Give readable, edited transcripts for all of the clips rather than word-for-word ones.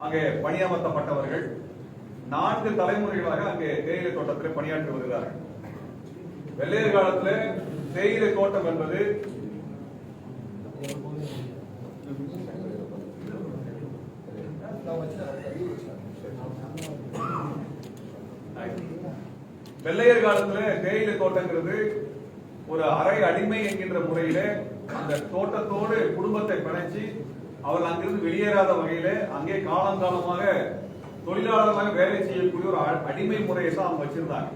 அங்கே பணியமர்த்தப்பட்டவர்கள் 4 தலைமுறைகளாக அங்கே தேயிலை தோட்டத்தில் பணியாற்றி வருகிறார்கள். வெள்ளையர் காலத்தில் தேயிலை தோட்டம் என்பது வெள்ளையர் காலத்தில் தேயிலை தோட்டங்கிறது ஒரு அரை அடிமை என்கின்ற முறையில அந்த தோட்டத்தோடு குடும்பத்தை பிணைச்சு அவர்கள் அங்கிருந்து வெளியேறாத வகையில அங்கே காலங்காலமாக தொழிலாளர்களாக வேலை செய்யக்கூடிய ஒரு அடிமை முறையை தான் அவங்க வச்சிருந்தாங்க.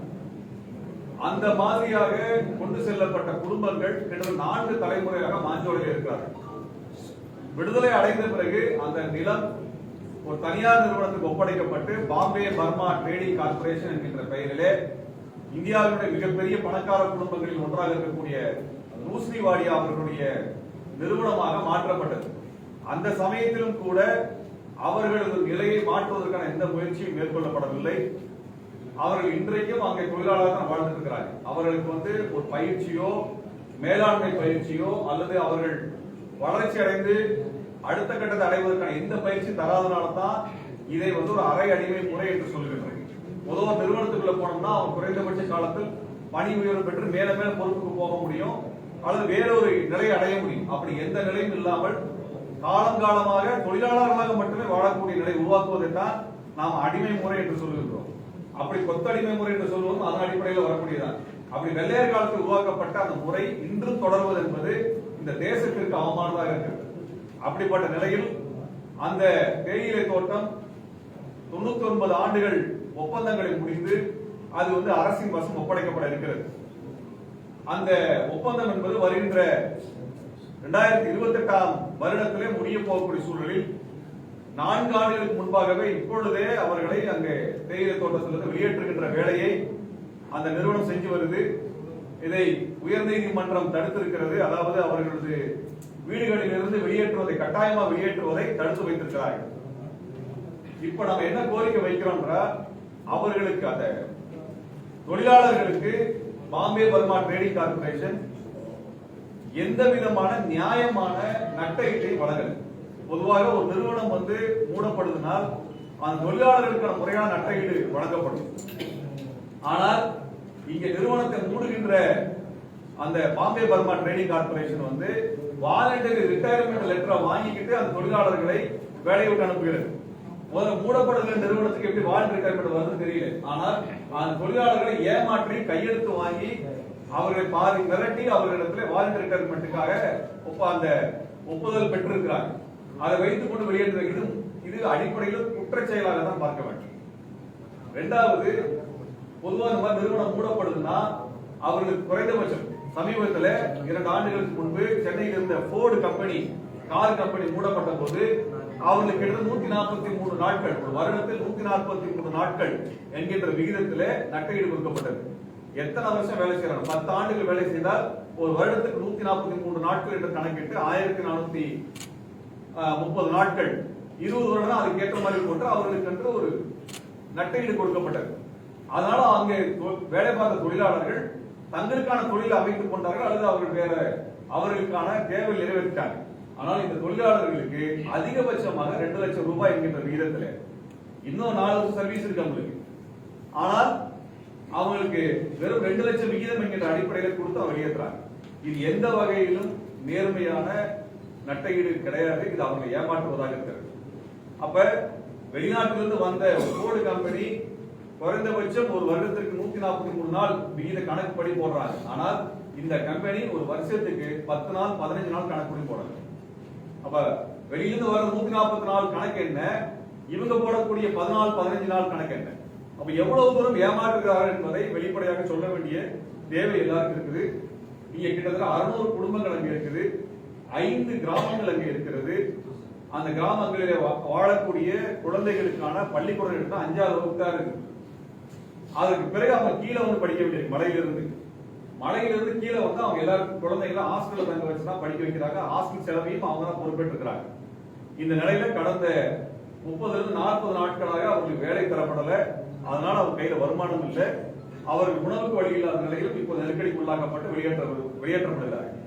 அந்த மாதிரியாக கொண்டு செல்லப்பட்ட குடும்பங்கள் கிட்டத்தட்ட 4 தலைமுறையாக மாஞ்சோலையில் இருக்கிறார்கள். விடுதலை அடைந்த பிறகு அந்த நிலம் ஒரு தனியார் நிறுவனத்துக்கு ஒப்படைக்கப்பட்டு பாம்பே பர்மா ட்ரேடிங் கார்பரேஷன் என்கின்ற பெயரிலே இந்தியாவினுடைய மிகப்பெரிய பணக்கார குடும்பங்களில் ஒன்றாக இருக்கக்கூடிய ரூஸ்னி வாடியா அவர்களுடைய நிறுவனமாக மாற்றப்பட்டது. அந்த சமயத்திலும் கூட அவர்களது நிலையை மாற்றுவதற்கான எந்த முயற்சியும் மேற்கொள்ளப்படவில்லை. அவர்கள் இன்றைக்கும் அங்கே தொழிலாளர்கள் தான் வாழ்ந்திருக்கிறார்கள். அவர்களுக்கு ஒரு பயிற்சியோ மேலாண்மை பயிற்சியோ அல்லது அவர்கள் வளர்ச்சி அடைந்து அடுத்த கட்டத்தை அடைவதற்கான எந்த பயிற்சி தராதனால தான் இதை ஒரு அரை அடிமை முறை என்று சொல்லுகின்றனர். பொதுவாக நிறுவனத்துக்குள்ள போனோம்னா அவன் குறைந்தபட்ச காலத்தில் பணி உயர்வு பெற்று மேல மேல பொறுப்புக்கு போக முடியும் அல்லது வேறொரு நிலையை அடைய முடியும். அப்படி எந்த நிலையும் இல்லாமல் காலங்காலமாக தொழிலாளர்களாக மட்டுமே வாழக்கூடிய நிலை உருவாக்குவதை தான் நாம் அடிமை முறை என்று சொல்லுகின்றோம். அப்படி கொத்தடிமை முறை என்று சொல்லுவோம், அதன் அடிப்படையில் வரக்கூடியதான். அப்படி வெள்ளையர் காலத்தில் உருவாக்கப்பட்ட அந்த முறை இன்றும் தொடர்வது என்பது இந்த தேசத்திற்கு அவமானதாக இருக்கிறது. அப்படிப்பட்ட நிலையில் அந்த தேயிலை தோட்டம் 99 ஆண்டுகள் ஒப்பந்தங்களை முடிந்து அது அரசின் வசம் ஒப்படைக்கப்பட இருக்கிறது. அந்த ஒப்பந்தம் என்பது வருகின்ற 2028ஆம் வருடத்திலே முடிய போகக்கூடிய சூழலில் 4 ஆண்டுகளுக்கு முன்பாகவே இப்பொழுதே அவர்களை அங்கே தேயிலை தோட்டத்திலிருந்து வெளியேற்றுகின்ற வேலையை அந்த நிறுவனம் செஞ்சு வருது. இதை உயர்நீதிமன்றம் தடுத்திருக்கிறது. அதாவது அவர்களது வீடுகளில் இருந்து வெளியேற்றுவதை கட்டாயமா வெளியேற்றுவதை தடுத்து வைத்திருக்கிறார்கள். இப்ப நம்ம என்ன கோரிக்கை வைக்கிறோம்னா அவர்களுக்கு அந்த தொழிலாளர்களுக்கு பாம்பே பர்மா ட்ரேடிங் கார்பரேஷன் எந்த விதமான நியாயமான நட்டஈட்டை வழங்கல. பொதுவாக ஒரு நிறுவனம் மூடப்படுவதனால் அந்த தொழிலாளர்களுக்கான முறையான நட்டஈடு வழங்கப்படும். ஆனால் இங்க நிறுவனத்தை மூடுகின்ற அந்த Bombay Burma trading corporation voluntary retirement லெட்டரை வாங்கிக்கிட்டு அந்த தொழிலாளர்களை வேலையை விட்டு அனுப்புகிறது. முதல்ல மூடப்படுகிற நிறுவனத்துக்கு எப்படி வாலண்டரி ரிட்டையர்மெண்ட் வருதுன்னு தெரியல. ஆனால் அந்த தொழிலாளர்களை ஏமாற்றி கையெழுத்து வாங்கி அவர்களை பாதி மிரட்டி அவர்களிடத்தில் வாலண்டரி ரிட்டையர்மெண்ட்டுக்காக அந்த ஒப்புதல் பெற்றிருக்கிறாங்க. அதை வைத்துக் கொண்டு வெளியேற்ற இது அடிப்படையில் குற்ற செயலாக தான் பார்க்க வேண்டும். இரண்டாவது, பொதுவாக இந்த மாதிரி நிறுவனம் மூடப்படுதுன்னா அவர்களுக்கு குறைந்தபட்சம் சமீபத்தில் 2 ஆண்டுகளுக்கு முன்பு சென்னையில் இருந்த போர்டு கம்பெனி கார் கம்பெனி மூடப்பட்ட போது அவர்களுக்கு கிட்டத்தட்ட 143 நாட்கள், ஒரு வருடத்தில் 143 நாட்கள் என்கின்ற விகிதத்தில் நட்டஈடு கொடுக்கப்பட்டது. எத்தனை வருஷம் வேலை செய்யறாங்க? 10 ஆண்டுகள் வேலை செய்தால் ஒரு வருடத்துக்கு 143 நாட்கள் என்று கணக்கிட்டு 1430 நாட்கள் 20 வருடம் அதுக்கு ஏற்ற மாதிரி போட்டு அவர்களுக்கு என்று ஒரு நட்டஈடு கொடுக்கப்பட்டது. அதனால அங்கே வேலை பார்த்த தொழிலாளர்கள் தங்களுக்கான தொழிலை அமைத்துக் கொண்டார்கள் அல்லது அவர்கள் வேற அவர்களுக்கான தேவை நிறைவேற்றாங்க. ஆனால் இந்த தொழிலாளர்களுக்கு அதிகபட்சமாக 2 லட்சம் ரூபாய் என்கின்ற விகிதத்தில் இன்னும் 4 வருஷம் சர்வீஸ் இருக்கு அவங்களுக்கு. ஆனால் அவங்களுக்கு வெறும் 2 லட்சம் விகிதம் என்கின்ற அடிப்படையில் கொடுத்து அவங்க வெளியேற்றாங்க. இது எந்த வகையிலும் நேர்மையான நட்டஈடு கிடையாது. இது அவங்க ஏமாற்றுவதாக இருக்கிறது. அப்ப வெளிநாட்டிலிருந்து வந்த போர்டு கம்பெனி குறைந்தபட்சம் ஒரு வருடத்திற்கு 143 நாள் விகித கணக்குப்படி போடுறாங்க. ஆனால் இந்த கம்பெனி ஒரு வருஷத்துக்கு 10 நாள் 15 நாள் கணக்குப்படி போடுறாங்க. அப்ப வெளியிலிருந்து வர 144 கணக்கு என்ன, இவங்க போடக்கூடிய 14 15 நாள் கணக்கு என்ன? அப்ப எவ்வளவு தூரம் ஏமாற்றுகிறார்கள் என்பதை வெளிப்படையாக சொல்ல வேண்டிய தேவை எல்லாருக்கும் இருக்குது. இங்க கிட்டத்தட்ட 600 குடும்பங்கள் அங்கே இருக்குது, 5 கிராமங்கள் அங்கே இருக்கிறது. அந்த கிராமங்களிலே வாழக்கூடிய குழந்தைகளுக்கான பள்ளிக்கூடம் எடுத்தா 5ஆவது வகுப்பு தான் இருக்கு. அதுக்கு பிறகு அவங்க கீழே படிக்க வேண்டியிருக்கு. மலையிலிருந்து கீழே அவங்க எல்லாரும் குழந்தைகளை ஹாஸ்டல்ல தங்க வச்சுதான் படிக்க வைக்கிறாங்க. ஹாஸ்டல் செலவையும் அவங்க தான் பொறுப்பேற்று இருக்கிறாங்க. இந்த நிலையில கடந்த 30 40 நாட்களாக அவங்களுக்கு வேலை தரப்படல. அதனால அவங்க கையில வருமானம் இல்லை. அவர்கள் உணவுக்கு வழி இல்லாத நிலையில் இப்போது நெருக்கடிக்குள்ளாக்கப்பட்டு வெளியேற்றப்படுகிறார்கள்.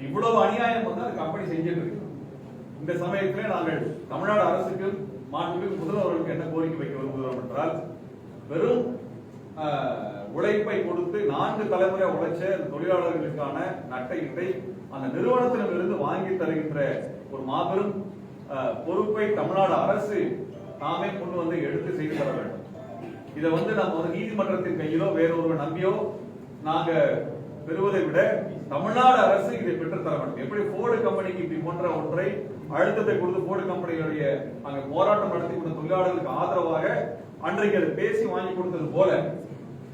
இவ்வளவு அநியாயம் அந்த கம்பெனி செஞ்சிட்டு இருக்கு. இந்த சமயத்திலே நாங்கள் தமிழ்நாடு அரசுக்கு மாண்புமிகு முதல்வர்களுக்கு என்ன கோரிக்கை வைக்க விரும்புகிறோம் என்றால், வெறும் உழைப்பை கொடுத்து 4 தலைமுறை உழைச்ச தொழிலாளர்களுக்கான நட்டை அந்த நிறுவனத்திடமிருந்து வாங்கி தருகின்ற ஒரு மாபெரும் பொறுப்பை தமிழ்நாடு அரசு நாமே கொண்டு வந்து எடுத்து செய்து தர வேண்டும். இதை நம்ம நீதிமன்றத்தின் கையிலோ வேறொருவர் நம்பியோ நாங்க பெறுவதை விட தமிழ்நாடு அரசு இதை பெற்று தர வேண்டும். எப்படி போர்டு கம்பெனிக்கு இப்படி போன்ற ஒன்றை அழுத்தத்தை கொடுத்து போர்டு கம்பெனிகளுடைய அங்க போராட்டம் நடத்தி கொண்ட தொழிலாளர்களுக்கு ஆதரவாக அன்றைக்கு அதை பேசி வாங்கி கொடுத்தது போல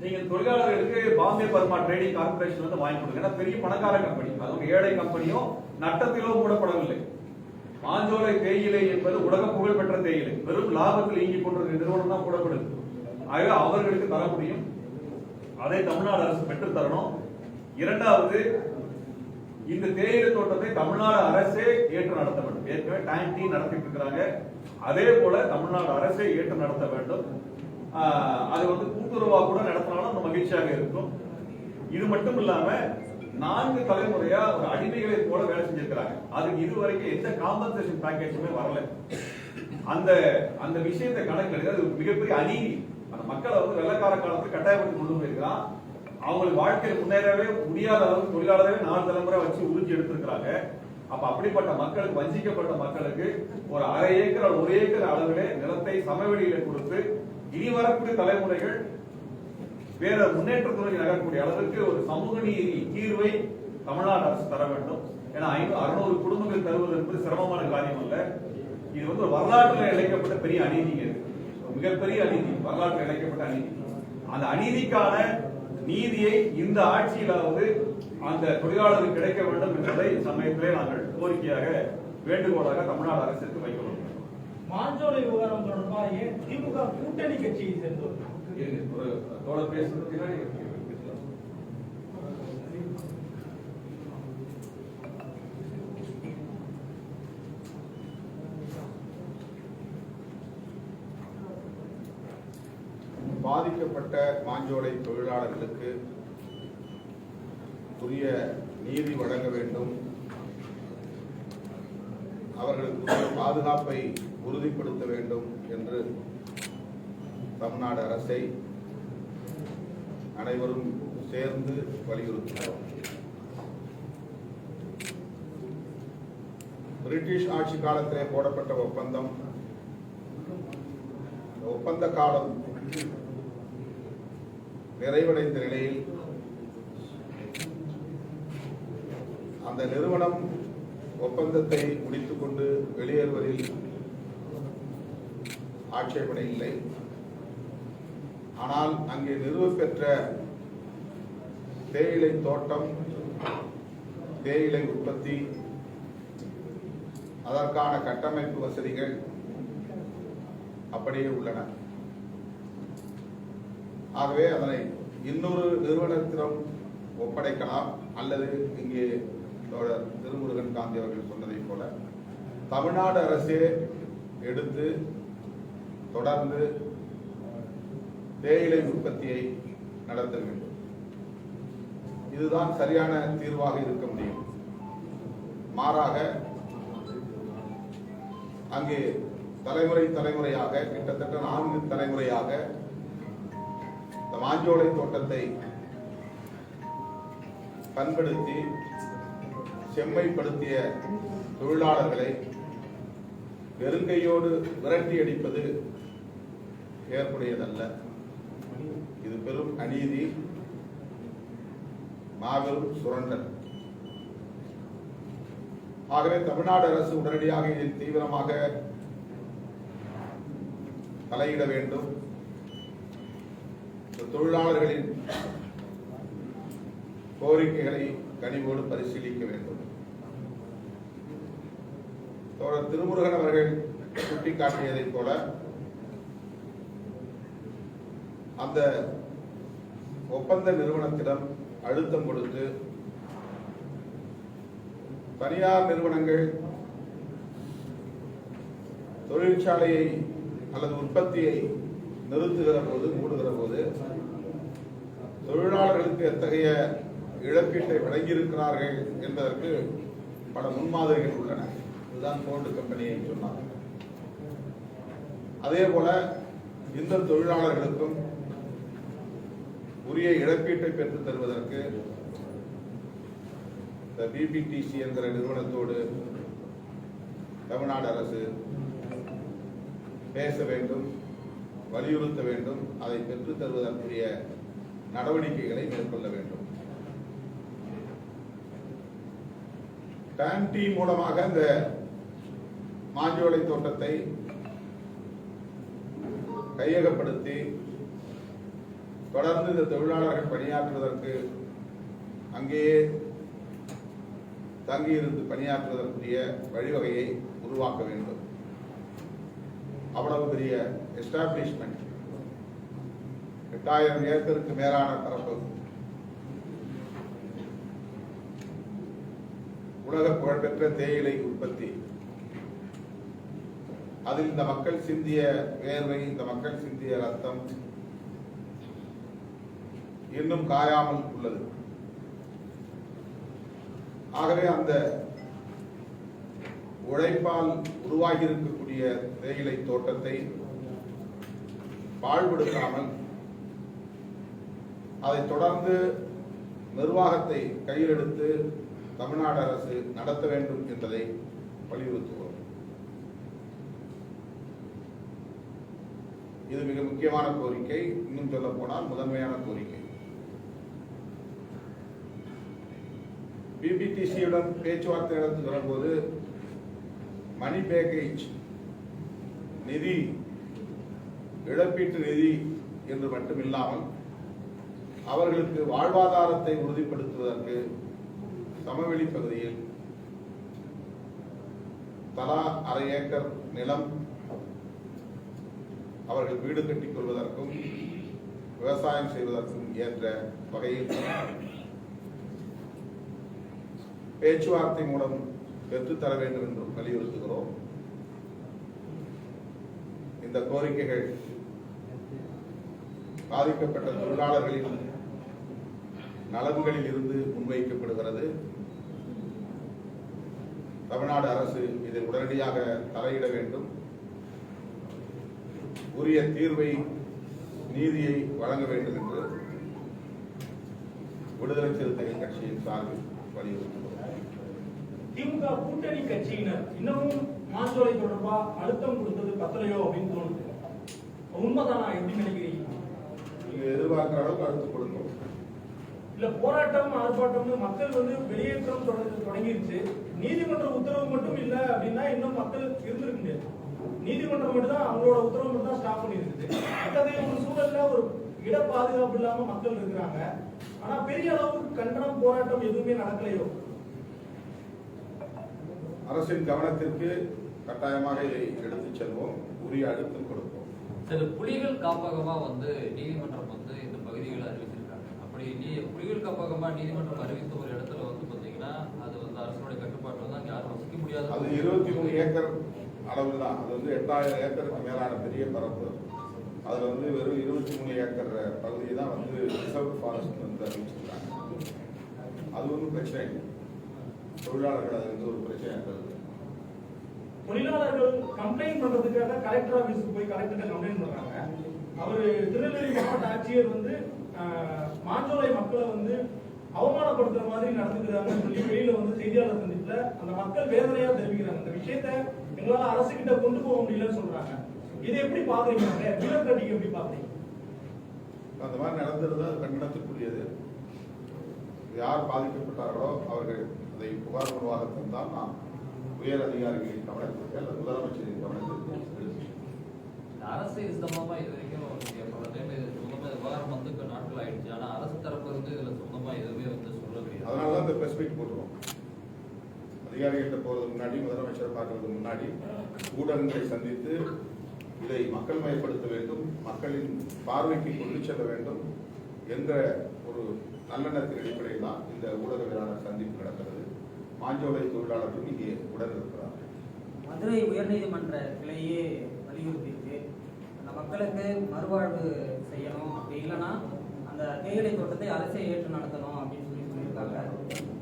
நீங்க தொழிலாளர்களுக்கு பாம்பே பர்மா ட்ரேடிங் கார்பரேஷன் வந்து வாங்கி கொடுங்க. ஏன்னா பெரிய பணக்கார கம்பெனி, அதுவும் ஏழை கம்பெனியோ நட்டத்திலோ மூடப்படவில்லை. மாஞ்சோலை தேயிலை என்பது உலக புகழ் பெற்ற தேயிலை, வெறும் லாபத்தில் இயங்கிக் கொண்டிருக்கிற நிறுவனம் தான் மூடப்படுது. ஆகவே அவர்களுக்கு தர முடியும், அதை தமிழ்நாடு அரசு பெற்று தரணும். இரண்டாவது, இந்த தேயிலை தோட்டத்தை தமிழ்நாடு அரசே ஏற்று நடத்த வேண்டும். ஏற்கனவே டைம் டீ நடத்திட்டு இருக்கிறாங்க, அதே போல தமிழ்நாடு அரசே ஏற்று நடத்த வேண்டும். அது கூட்டுறவா கூட நடத்தினாலும் மகிழ்ச்சியாக இருக்கும். இது மட்டும் இல்லாம 4 தலைமுறையா ஒரு அடிமைகளை போல வேலை செஞ்சிருக்கிறாங்க. அதுக்கு இதுவரைக்கும் எந்த காம்பன்சேஷன் பேக்கேஜுமே வரல. அந்த விஷயத்தை கணக்கில் அது மிகப்பெரிய அநீதி. அந்த மக்களை வெள்ளக்கார காலத்தில் கட்டாயப்படுத்தி கொண்டு போயிருக்கிறான். அவங்களுக்கு வாழ்க்கையில் முன்னேறவே முடியாத அளவுக்கு தொழிலாளரவே 4 தலைமுறை வச்சு உறிஞ்சி எடுத்திருக்கிறாங்க. அப்ப அப்படிப்பட்ட மக்களுக்கு, வஞ்சிக்கப்பட்ட மக்களுக்கு ஒரு அரை ஏக்கர் 1 ஏக்கர் அளவிலே நிலத்தை சமவெளியில கொடுத்து இனி வரக்கூடிய தலைமுறைகள் வேற முன்னேற்றத்துறை நகரக்கூடிய அளவுக்கு ஒரு சமூக நீதி தீர்வை தமிழ்நாடு அரசு தர வேண்டும். ஏன்னா 600 குடும்பங்கள் தருவது என்பது சிரமமான காரியம் அல்ல. இது ஒரு வரலாற்றில் இழைக்கப்பட்ட பெரிய அநீதிங்க, மிகப்பெரிய அநீதி, வரலாற்றில் இழைக்கப்பட்ட அநீதி. அந்த அநீதிக்கான நீதியை இந்த ஆட்சியிலாவது அந்த தொழிலாளருக்கு கிடைக்க வேண்டும் என்பதை சமயத்திலே நாங்கள் கோரிக்கையாக, வேண்டுகோளாக தமிழ்நாடு அரசுக்கு வைக்கிறோம். மாஞ்சோலை விவகாரம் தொடர்பாக திமுக கூட்டணி கட்சியை சேர்ந்தவர் ஒரு தோழர் பேசுறது பாதிக்கப்பட்ட மாஞ்சோலை தொழிலாளர்களுக்கு உரிய நீதி வழங்க வேண்டும், அவர்களுக்கு பாதுகாப்பை உறுதிப்படுத்த வேண்டும் என்று தமிழ்நாடு அரசை அனைவரும் சேர்ந்து வலியுறுத்தினோம். பிரிட்டிஷ் ஆட்சி காலத்திலே போடப்பட்ட ஒப்பந்தம், ஒப்பந்த காலம் நிறைவடைந்த நிலையில் அந்த நிறுவனம் ஒப்பந்தத்தை முடித்துக் கொண்டு வெளியேறுவதில் ஆட்சேபனை இல்லை. ஆனால் அங்கே நிறுவப்பெற்ற தேயிலை தோட்டம், தேயிலை உற்பத்தி, அதற்கான கட்டமைப்பு வசதிகள் அப்படியே உள்ளன. ஆகவே அதனை இன்னொரு நிறுவனத்திடம் ஒப்படைக்கலாம், அல்லது இங்கே தோழர் திருமுருகன் காந்தி அவர்கள் சொன்னதை போல தமிழ்நாடு அரசே எடுத்து தொடர்ந்து தேயிலை உற்பத்தியை நடத்த வேண்டும். இதுதான் சரியான தீர்வாக இருக்க முடியும். மாறாக அங்கே தலைமுறையாக, கிட்டத்தட்ட 4 தலைமுறையாக இந்த மாஞ்சோலை தோட்டத்தை பண்படுத்தி செம்மைப்படுத்திய தொழிலாளர்களை வெறுங்கையோடு விரட்டி அடிப்பது ஏற்புடையதல்ல. இது பெரும் அநீதி, மாபெரும் சுரண்டல். ஆகவே தமிழ்நாடு அரசு உடனடியாக இதில் தீவிரமாக தலையிட வேண்டும். தொழிலாளர்களின் கோரிக்கைகளை கனிவோடு பரிசீலிக்க வேண்டும். தோழர் திருமுருகன் அவர்கள் சுட்டிக்காட்டியதைப் போல அந்த ஒப்பந்த நிறுவனத்திடம் அழுத்தம் கொடுத்து தனியார் நிறுவனங்கள் தொழிற்சாலையை அல்லது உற்பத்தியை நிறுத்துகிற போது, மூடுகிற போது தொழிலாளர்களுக்கு எத்தகைய இழப்பீட்டை வழங்கியிருக்கிறார்கள் என்பதற்கு பல முன்மாதிரிகள் உள்ளன. இதுதான் போர்டு கம்பெனியை சொன்னார். அதே போல இந்த தொழிலாளர்களுக்கும் உரிய இழப்பீட்டை பெற்றுத் தருவதற்கு இந்த பிபிடிசி என்கிற நிறுவனத்தோடு தமிழ்நாடு அரசு பேச வேண்டும், வலியுறுத்த வேண்டும், அதை பெற்றுத் தருவதற்குரிய நடவடிக்கைகளை மேற்கொள்ள வேண்டும். டான்டி மூலமாக இந்த மாஞ்சோலை தோட்டத்தை கையகப்படுத்தி தொடர்ந்து இந்த தொழிலாளர்கள் பணியாற்றுவதற்கு அங்கேயே தங்கியிருந்து பணியாற்றுவதற்குரிய வழிவகையை உருவாக்க வேண்டும். அவ்வளவு பெரிய எஸ்டாப்ளிஷ்மெண்ட், 8000 ஏக்கருக்கு மேலான பரப்பு, உலக புகழ்பெற்ற தேயிலை உற்பத்தி, அதில் இந்த மக்கள் சிந்திய வேர்வை, இந்த மக்கள் சிந்திய ரத்தம் இன்னும் காயாமல் உள்ளது. ஆகவே அந்த உழைப்பால் உருவாகி இருக்கக்கூடிய தேயிலை தோட்டத்தை பாழ்படுத்தாமல் அதை தொடர்ந்து நிர்வாகத்தை கையில் எடுத்து தமிழ்நாடு அரசு நடத்த வேண்டும் என்பதை வலியுறுத்துகிறோம். இது மிக முக்கியமான கோரிக்கை. இன்னும் சொல்ல போனால் முதன்மையான கோரிக்கை. பிபிடிசியுடன் பேச்சுவார்த்தை நடத்தி வரும்போது மணி பேக்கேஜ் நிதி, இழப்பீட்டு நிதி என்று மட்டுமில்லாமல் அவர்களுக்கு வாழ்வாதாரத்தை உறுதிப்படுத்துவதற்கு சமவெளி பகுதியில் தலா 1/2 ஏக்கர் நிலம் அவர்கள் வீடு கட்டிக் கொள்வதற்கும் விவசாயம் செய்வதற்கும் ஏற்ற வகையில் பேச்சுவார்த்தை மூலம் பெற்றுத்தர வேண்டும் என்று வலியுறுத்துகிறோம். இந்த கோரிக்கைகள் பாதிக்கப்பட்ட தொழிலாளர்களின் நலன்களில் இருந்து முன்வைக்கப்படுகிறது. தமிழ்நாடு அரசு இதில் உடனடியாக தலையிட வேண்டும், உரிய தீர்வை, நீதியை வழங்க வேண்டும் என்று விடுதலை சிறுத்தைகள் கட்சியின் சார்பில் வலியுறுத்துகிறோம். திமுக கூட்டணி கட்சியினர் இன்னமும் மாஞ்சோலை தொடர்பா அழுத்தம் கொடுத்தது பத்தலையோ அப்படின்னு தோணுது. உண்மைதானா? எப்படி நினைக்கிறீங்க? நீங்க எதிர்பார்க்கிற அளவுக்கு அழுத்தம் கொடுக்கும். இல்ல போராட்டம், ஆர்ப்பாட்டம்னு மக்கள் வெளியேற்றம் தொடங்கிருச்சு. நீதிமன்ற உத்தரவு மட்டும் இல்ல அப்படின்னா இன்னும் மக்கள் இருந்திருக்க முடியாது. நீதிமன்றம் மட்டும் தான் அவங்களோட உத்தரவு மட்டும் தான் ஸ்டாப் பண்ணிருக்குது. அத்தகைய ஒரு சூழல்ல ஒரு இட பாதுகாப்பு இல்லாம மக்கள் இருக்கிறாங்க. ஆனா பெரிய அளவுக்கு கண்டனம், போராட்டம் எதுவுமே நடக்கலையோ? அரசின் கவனத்திற்கு கட்டாயமாக இதை எடுத்துச் செல்வோம், உரிய அழுத்தம் கொடுப்போம். சில புலிகள் காப்பகமா நீதிமன்றம் இந்த பகுதிகளை அறிவிச்சிருக்காங்க. அப்படி புலிகள் காப்பகமா நீதிமன்றம் அறிவித்த ஒரு இடத்துல பாத்தீங்கன்னா அது அரசுடைய கட்டுப்பாட்டுல தான் யாரும் வசிக்க முடியாது. அது 23 ஏக்கர் அளவில் தான். அது 8000 ஏக்கருக்கு மேலான பெரிய பரப்பு. அதுல வெறும் 23 ஏக்கர் பகுதியை தான் ரிசர்வ் ஃபாரஸ்ட் அறிவிச்சிருக்காங்க. அது ஒன்றும் பிரச்சனை இல்லை. தொழிலாளர்கள் அது ஒரு பிரச்சனை இருக்கிறது. தொழிலாளர்கள் கம்ப்ளைண்ட் பண்றதுக்காக கலெக்டர் ஆபீஸ்க்கு போய் கலெக்டர் கம்ப்ளைண்ட் பண்றாங்க. அவரு திருநெல்வேலி மாவட்ட ஆட்சியர் மாஞ்சோலை மக்களை அவமானப்படுத்துற மாதிரி நடந்துக்கிறாங்கன்னு சொல்லி வெளியில செய்தியாளர் சந்திப்புல அந்த மக்கள் வேதனையா தெரிவிக்கிறாங்க. இந்த விஷயத்த எங்களால அரசு கிட்ட கொண்டு போக முடியலன்னு சொல்றாங்க. இதை எப்படி பாக்குறீங்க? பியூரோக்ராட்டிக் எப்படி பாக்குறீங்க? அந்த மாதிரி நடந்துருந்தா அது கண்டனத்துக்குரியது. யார் பாதிக்கப்பட்டார்களோ அவர்கள் அதை புகார் மூலமாக தந்தால் நாம் உயர் அதிகாரிகளின் கவனத்திற்கு அல்லது முதலமைச்சரின் கவனத்திற்கு அரசு இது சம்பந்தமா இது வரைக்கும் விவகாரம் நாட்கள் ஆயிடுச்சு. ஆனா அரசு தரப்புல இதுல சொந்தமா எதுவுமே சொல்ல முடியாது. அதனாலதான் இந்த பிரஸ் மீட் போடுறோம். அதிகாரிகிட்ட போறதுக்கு முன்னாடி, முதலமைச்சர் பார்க்கறதுக்கு முன்னாடி ஊடகங்களை சந்தித்து இதை மக்கள் மயப்படுத்த வேண்டும், மக்களின் பார்வைக்கு கொண்டு செல்ல வேண்டும் என்ற ஒரு நல்லெண்ணத்தின் அடிப்படையில் தான் இந்த ஊடகவியலாளர் சந்திப்பு நடக்கிறது. மாஞ்சோலை தொழிலாளர்களும் இங்கே உடன் இருக்கிறார்கள். மதுரை உயர்நீதிமன்ற கிளையே வலியுறுத்தியிருக்கு, அந்த மக்களுக்கு மறுவாழ்வு செய்யணும், அப்படி இல்லைன்னா அந்த தேயிலை தோட்டத்தை அரசே ஏற்று நடத்தணும் அப்படின்னு சொல்லியிருக்காங்க.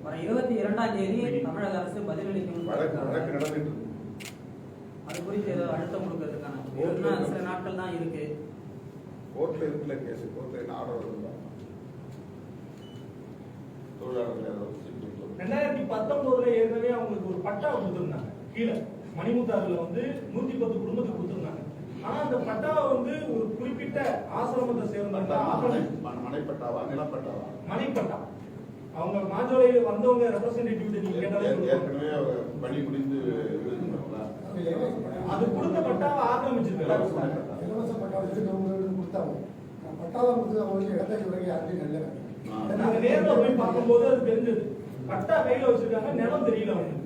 வர 22ஆம் தேதி தமிழக அரசு பதிலளிக்கும். வழக்கு நடந்துட்டு அது குறித்து ஏதோ அழுத்தம் கொடுக்கறதுக்கான இன்னும் சில நாட்கள் தான் இருக்கு. கோர்ட்ல இருக்குல்ல கேஸ், கோர்ட்ல என்ன ஆர்டர் வருது? தொழிலாளர்கள் யாராவது 2019 ஏற்கனவே அவங்களுக்கு ஒரு பட்டா கொடுத்திருந்தாங்க. கீழே மணிமுத்தாறுல வந்து 110 குடும்பத்துக்கு கொடுத்திருந்தாங்க. ஆனா அந்த பட்டாவை வந்து ஒரு குறிப்பிட்ட ஆசிரமத்தை சேர்ந்தவங்க மனைப்பட்டாவா நிலப்பட்டாவா? மணிப்பட்டா. அவங்க மாஜோலையில் வந்தவங்க ரெப்ரசன்டேட்டிவ் நீங்க கேட்டாலும் ஏற்கனவே அவங்க பணி முடிந்து அது கொடுத்த பட்டாவை ஆக்கிரமிச்சிருக்காங்க. இலவச பட்டா வச்சுருக்கவங்களுக்கு கொடுத்தாங்க. பட்டாவை கொடுத்து அவங்களுக்கு இடத்தை வரைக்கும் யாருக்கும் நல்ல நாங்க நேரில் போய் பார்க்கும்போது அது தெரிஞ்சது. பட்டா கையில வச்சிருக்காங்க, நிலம் தெரியல அவங்களுக்கு.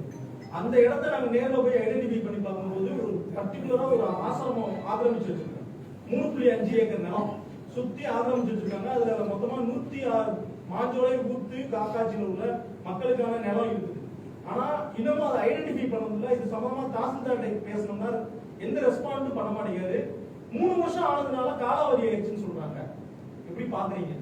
அந்த இடத்த நாங்க நேரில் போய் ஐடென்டிஃபை பண்ணி பார்க்கும்போது ஒரு பர்டிகுலரா ஒரு ஆசிரமம் ஆக்கிரமிச்சு வச்சிருக்காங்க. 3.5 ஏக்கர் நிலம் சுத்தி ஆக்கிரமிச்சு வச்சிருக்காங்க. அதுல மொத்தமா 106 மாஞ்சோலை ஊத்து காக்காட்சியில் உள்ள மக்களுக்கான நிலம் இருக்குது. ஆனா இன்னமும் அதை ஐடென்டிஃபை பண்ணதில்லை. இது சம்பந்தமா தாசில்தார்கிட்ட பேசணும்னா எந்த ரெஸ்பாண்டும் பண்ண மாட்டேங்கிறாரு. 3 வருஷம் ஆனதுனால காலாவதி ஆயிடுச்சுன்னு சொல்றாங்க. எப்படி பாக்குறீங்க?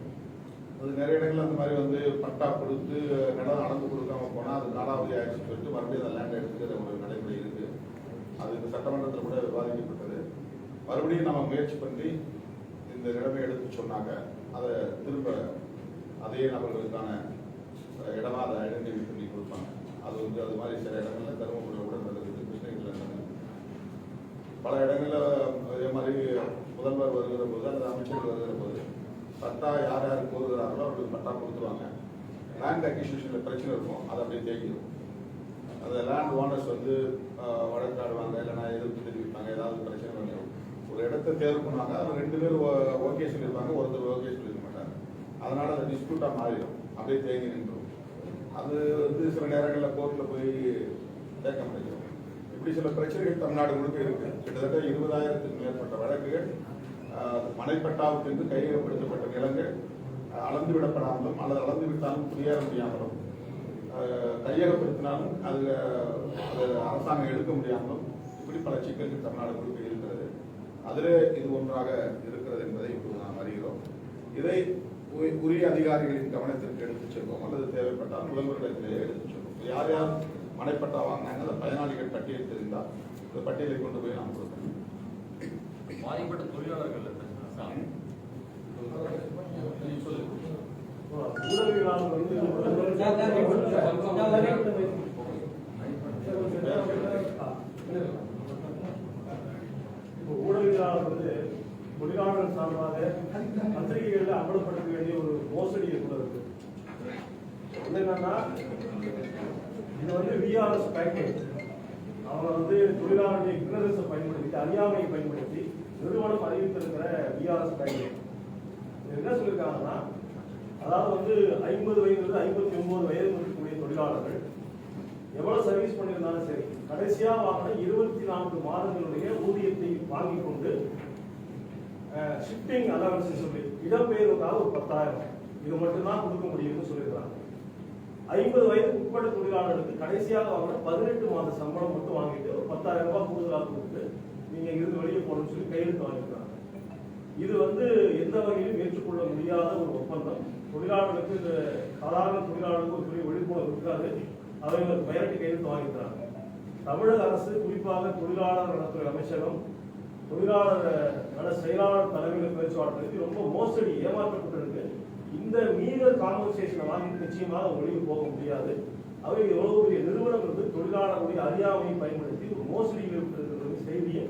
அது நிறைய இடங்கள்ல அந்த மாதிரி வந்து பட்டா கொடுத்து நிலம் அளந்து கொடுக்காம போனா அது காலாவதி ஆயிடுச்சுன்னு சொல்லிட்டு மறுபடியும் அந்த லேண்ட் எடுத்துக்கிற ஒரு நடைமுறை இருக்கு. அது இந்த சட்டமன்றத்தில் கூட விவாதிக்கப்பட்டது. மறுபடியும் நம்ம முயற்சி பண்ணி இந்த நிலைமை எடுத்து சொன்னாங்க அதை திரும்ப அதே நபர்களுக்கான இடமா அதை ஐடென்டிஃபை பண்ணி கொடுப்பாங்க. அது வந்து அது மாதிரி சில இடங்கள்ல தருமபுரியில் கூட நடக்குது, கிருஷ்ணகிரியில் நடக்குது. பல இடங்கள்ல அதே மாதிரி முதல்வர் வருகிற போது அல்லது அமைச்சர்கள் வருகிற போது பட்டா யார் யார் கோருகிறார்களோ அவர்களுக்கு பட்டா கொடுத்துருவாங்க. லேண்ட் அக்விசிஷன்ல பிரச்சனை இருக்கும், அதை அப்படியே தேங்கிடும். அந்த லேண்ட் ஓனர்ஸ் வந்து வழக்காடுவாங்க, இல்லைன்னா எதிர்ப்பு தெரிவிப்பாங்க, ஏதாவது பிரச்சனை வந்துடும். ஒரு இடத்த தேர்வு பண்ணுவாங்க, அது 2 பேர் ஓகே சொல்லியிருப்பாங்க, ஒருத்தர் ஓகே சொல்லியிருக்க மாட்டாங்க. அதனால அது டிஸ்பியூட்டா மாறிடும், அப்படியே தேங்கி நின்றுடும். அது வந்து சில நேரங்களில் கோர்ட்ல போய் கேட்க முடியும். இப்படி சில பிரச்சனைகள் தமிழ்நாடு முழுக்க இருக்கு. கிட்டத்தட்ட 20,000க்கும் மேற்பட்ட வழக்குகள் மனைப்பட்டாவுக்கு என்று கையகப்படுத்தப்பட்ட நிலங்கள் அளந்து விடப்படாமலும் அல்லது அளந்து விட்டாலும் குடியேற முடியாமலும் கையகப்படுத்தினாலும் அது அரசாங்கம் எடுக்க முடியாமலும் இப்படி பல சிக்கல்கள் தமிழ்நாடு முழுக்க இருக்கிறது. அதிலே இது ஒன்றாக இருக்கிறது என்பதை இப்போது நாம் அறிகிறோம். இதை உரிய அதிகாரிகளின் கவனத்திற்கு எடுத்துச் செல்வோம் அல்லது தேவைப்பட்டால் முதல்வர்களிடத்திலேயே எடுத்துச் செல்வோம். யார் யார் மனைப்பட்டா வாங்கினாங்க அந்த பயனாளிகள் பட்டியல் தெரிந்தால் இந்த பட்டியலை கொண்டு போய் நாம் கொடுக்கணும். பாதிப்பட்ட தொழிலாளர்கள் ஊடகவியலாளர் வந்து தொழிலாளர்கள் சார்பாக பத்திரிகைகளில் அமலப்படுத்த வேண்டிய ஒரு மோசடியை கூட இருக்கு. ஒண்ணு என்னன்னா, இது வந்து விஆர்எஸ் பேக்கேஜ். அவங்க வந்து தொழிலாளருடைய இக்னரன்ஸை பயன்படுத்தி, அறியாமையை பயன்படுத்தி நிறுவனம் அறிவித்திருக்கிற விஆர்எஸ் பேக்கேஜ். என்ன சொல்லியிருக்காங்கன்னா, அதாவது வந்து 50 வயதிலிருந்து 59 வயது இருக்கக்கூடிய தொழிலாளர்கள் எவ்வளவு சர்வீஸ் பண்ணியிருந்தாலும் சரி, கடைசியா வாங்கின 24 மாதங்களுடைய ஊதியத்தை வாங்கி கொண்டு ஷிஃப்டிங் அலவன்ஸ் சொல்லி இடம்பெயர்வுக்காக ஒரு 10,000 இது மட்டும்தான் கொடுக்க முடியும்னு சொல்லியிருக்காங்க. 50 வயதுக்கு உட்பட்ட தொழிலாளர்களுக்கு கடைசியாக வாங்கின 18 மாத சம்பளம் மட்டும் வாங்கிட்டு ஒரு 10,000 ரூபாய் கூடுதலாக கொடுத்து நீங்க இருந்து வெளியே போகணும்னு சொல்லி கையெழுத்து வாங்கியிருக்காங்க. இது வந்து எந்த வகையிலும் ஏற்றுக்கொள்ள முடியாத ஒரு ஒப்பந்தம். தொழிலாளர்களுக்கு இந்த சாதாரண தொழிலாளர்களுக்கு ஒரு பெரிய விழிப்புணர்வு இருக்காது. அவங்களுக்கு பயனட்டி கையெழுத்து வாங்கியிருக்கிறாங்க. தமிழக அரசு குறிப்பாக தொழிலாளர் நலத்துறை அமைச்சகம் தொழிலாளர் நல செயலாளர் தலைமையில் பேச்சுவார்த்தைக்கு ரொம்ப மோசடி ஏமாற்றப்பட்டிருக்கு. இந்த மீறல் காம்பன்சேஷனை வாங்கிட்டு நிச்சயமாக ஒளிவு போக முடியாது. அவை எவ்வளவு பெரிய நிறுவனம் இருந்து தொழிலாளர்களுடைய அறியாமையை பயன்படுத்தி ஒரு மோசடியில் இருக்கிற செய்தியை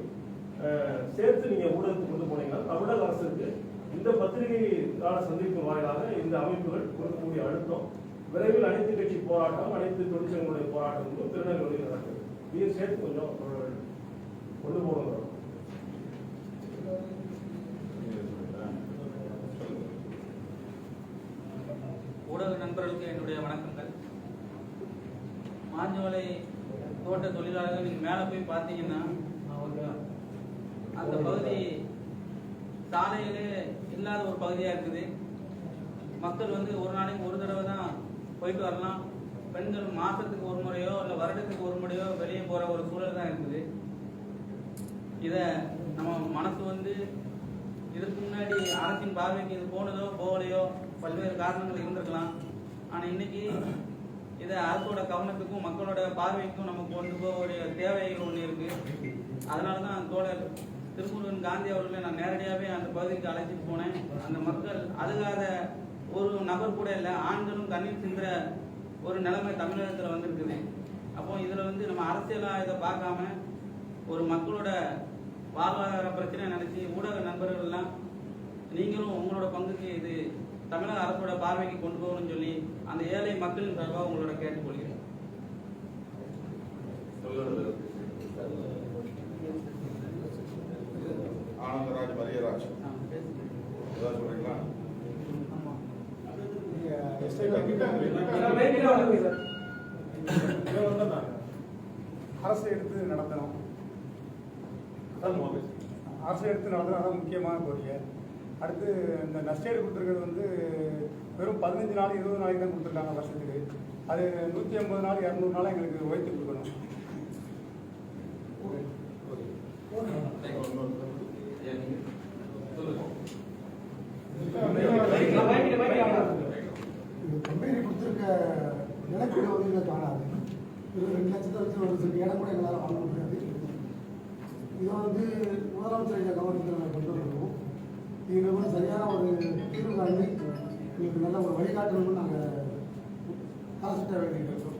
சேர்த்து நீங்க ஊடகத்துக்கு கொண்டு போனீங்கன்னா தமிழக அரசுக்கு இந்த பத்திரிகைக்கான சந்திப்பு வாயிலாக இந்த அமைப்புகள் கொடுக்கக்கூடிய அழுத்தம் விரைவில் அனைத்து கட்சி போராட்டம், அனைத்து தொழிற்சங்கங்களுடைய போராட்டம் திருநெல்வேலியில் நடக்குது. இதையும் சேர்த்து கொஞ்சம் கொண்டு போகணும். ஊடக நண்பர்களுக்கு என்னுடைய வணக்கங்கள். மாஞ்சோலை தோட்ட தொழிலாளர்கள் நீங்க மேலே போய் பார்த்தீங்கன்னா அந்த பகுதி சாலையிலே இல்லாத ஒரு பகுதியாக இருக்குது. மக்கள் வந்து ஒரு நாளைக்கு ஒரு தடவை தான் போயிட்டு வரலாம். பெண்கள் மாசத்துக்கு ஒரு முறையோ இல்லை வருடத்துக்கு ஒரு முறையோ வெளியே போகிற ஒரு சூழல் தான் இருக்குது. இதை நம்ம மனசு வந்து இதுக்கு முன்னாடி அரசின் பார்வைக்கு இது போனதோ போகலையோ பல்வேறு காரணங்கள் இருந்திருக்கலாம். ஆனால் இன்னைக்கு இதை அரசோட கவனத்துக்கும் மக்களோட பார்வைக்கும் நமக்கு கொண்டு போக ஒரு தேவைகள் ஒன்று இருக்கு. அதனால தான் தோழர் திருமுருகன் காந்தி அவர்களை நான் நேரடியாகவே அந்த பகுதிக்கு அழைச்சிட்டு போனேன். அந்த மக்கள் அழுகாத ஒரு நபர் கூட இல்லை, ஆண்களும் கண்ணீர் சிந்துற ஒரு நிலைமை தமிழகத்தில் வந்திருக்குது. அப்போ இதில் வந்து நம்ம அரசியலாக இதை பார்க்காம ஒரு மக்களோட வாழ்வாதார பிரச்சனை நினைச்சு ஊடக நண்பர்கள் எல்லாம் நீங்களும் உங்களோட பங்குக்கு இது தமிழக அரசோட பார்வைக்கு கொண்டு போகணும்னு சொல்லி அந்த ஏழை மக்களின் சார்பாக உங்களோட கேட்டுக்கொள்கிறேன். ஆனந்தராஜ் மரியராஜ் ஏதாவது சொல்றீங்களா? அரசு எடுத்து நடத்தணும். அரசு எடுத்து நடத்தணும், அதான் முக்கியமான கோரிக்கை. அடுத்து இந்த நஷ்டேடு கொடுத்துருக்கிறது வந்து வெறும் 15 நாள் 20 நாளைக்கு தான் கொடுத்துருக்காங்க வருஷத்துக்கு. அது 150 நாள் 200 நாள் எங்களுக்கு உயர்த்தி கொடுக்கணும். கம்பெனி கொடுத்துருக்க நிலக்கீடு வந்து காணாது. 2 லட்சத்தை வச்சு ஒரு சில இடம் கூட எங்களால் வாங்க முடியாது. இதை வந்து முதலமைச்சர் கவனத்தில் நாங்கள் கொண்டு வரணும். இதில் கூட சரியான ஒரு தீர்வு காண்பி எங்களுக்கு நல்ல ஒரு வழிகாட்டணும்னு நாங்கள் அரசுகிட்ட வேண்டியிருக்கோம்.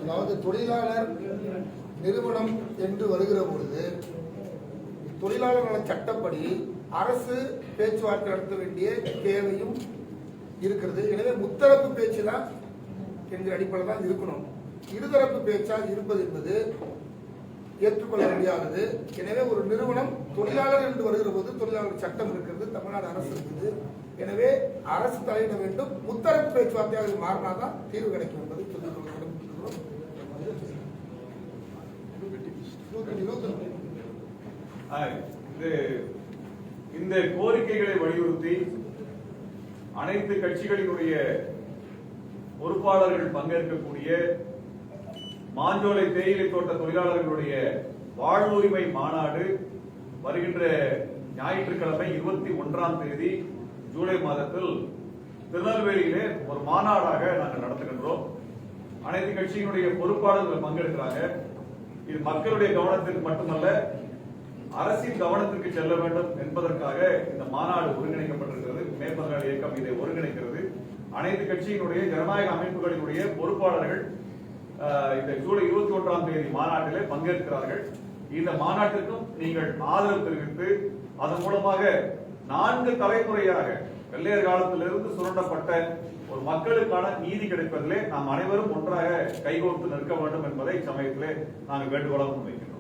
அதாவது தொழிலாளர் நிறுவனம் என்று வருகிற பொழுது தொழிலாளர் நல சட்டப்படி அரசு பேச்சுவார்த்தை நடத்த வேண்டிய தேவையும் இருக்கிறது. எனவே முத்தரப்பு பேச்சு தான் என்கிற அடிப்படையில் தான் இருக்கணும். இருதரப்பு பேச்சாக இருப்பது என்பது ஏற்றுக்கொள்ள முடியாதது. எனவே ஒரு நிறுவனம் தொழிலாளர் என்று வருகிற போது தொழிலாளர் சட்டம் இருக்கிறது, தமிழ்நாடு அரசு இருக்குது. எனவே அரசு தலையிட வேண்டும். முத்தரப்பு பேச்சுவார்த்தையாக மாறினாதான் தீர்வு கிடைக்கும் என்பதை சொல்லிக் கொள்ள விரும்புகிறோம். இந்த கோரிக்கைகளை வலியுறுத்தி அனைத்து கட்சிகளினுடைய பொறுப்பாளர்கள் பங்கேற்கக்கூடிய மாஞ்சோலை தேயிலை தோட்ட தொழிலாளர்களுடைய வாழ்வுரிமை மாநாடு வருகின்ற ஞாயிற்றுக்கிழமை 21ஆம் தேதி ஜூலை மாதத்தில் திருநெல்வேலியிலே ஒரு மாநாடாக நாங்கள் நடத்துகின்றோம். அனைத்து கட்சியினுடைய பொறுப்பாளர்கள் பங்கெடுக்கிறாங்க. இது மக்களுடைய கவனத்திற்கு மட்டுமல்ல, அரசின் கவனத்திற்கு செல்ல வேண்டும் என்பதற்காக இந்த மாநாடு ஒருங்கிணைக்கப்பட்டிருக்கிறது. மேற்பதனால் இயக்கம் இதை ஒருங்கிணைக்கிறது. அனைத்து கட்சியினுடைய ஜனநாயக அமைப்புகளினுடைய பொறுப்பாளர்கள் இந்த ஜூலை 21ஆம் தேதி மாநாட்டிலே பங்கேற்கிறார்கள். இந்த மாநாட்டிற்கும் நீங்கள் ஆதரவு தெரிவித்து அதன் மூலமாக 4 தலைமுறையாக வெள்ளையர் காலத்திலிருந்து சுரண்டப்பட்ட ஒரு மக்களுக்கான நீதி கிடைப்பதிலே நாம் அனைவரும் ஒன்றாக கைகோர்த்து நிற்க வேண்டும் என்பதை சமயத்திலே நாங்கள் வேண்டுகோளாக முன்வைக்கிறோம்.